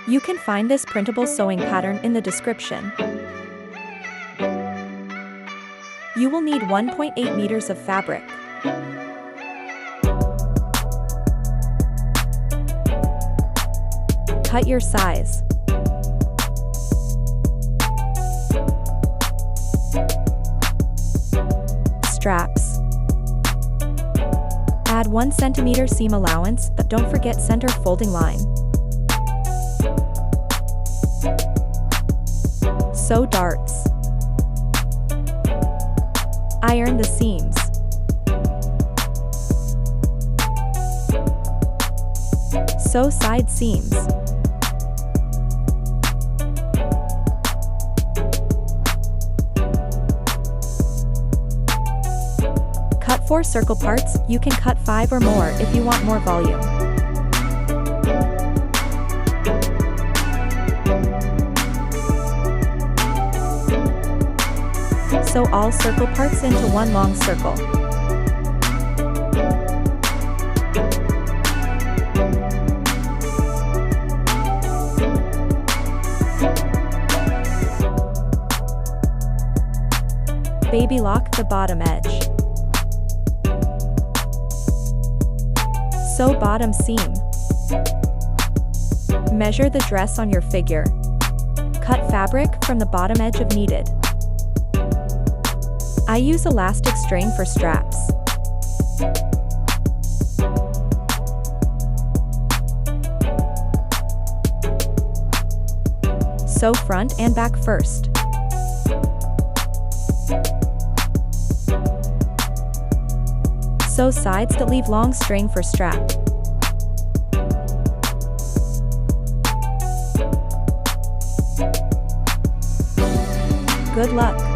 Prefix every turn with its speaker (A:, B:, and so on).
A: You can find this printable sewing pattern in the description. You will need 1.8 meters of fabric. Cut your size. Straps. Add 1 cm seam allowance, but don't forget center folding line. Sew darts. Iron the seams. Sew side seams. Cut 4 circle parts, you can cut 5 or more if you want more volume. Sew all circle parts into one long circle. Baby lock the bottom edge. Sew bottom seam. Measure the dress on your figure. Cut fabric from the bottom edge of needed. I use elastic string for straps. Sew front and back first. Sew sides that leave long string for strap. Good luck!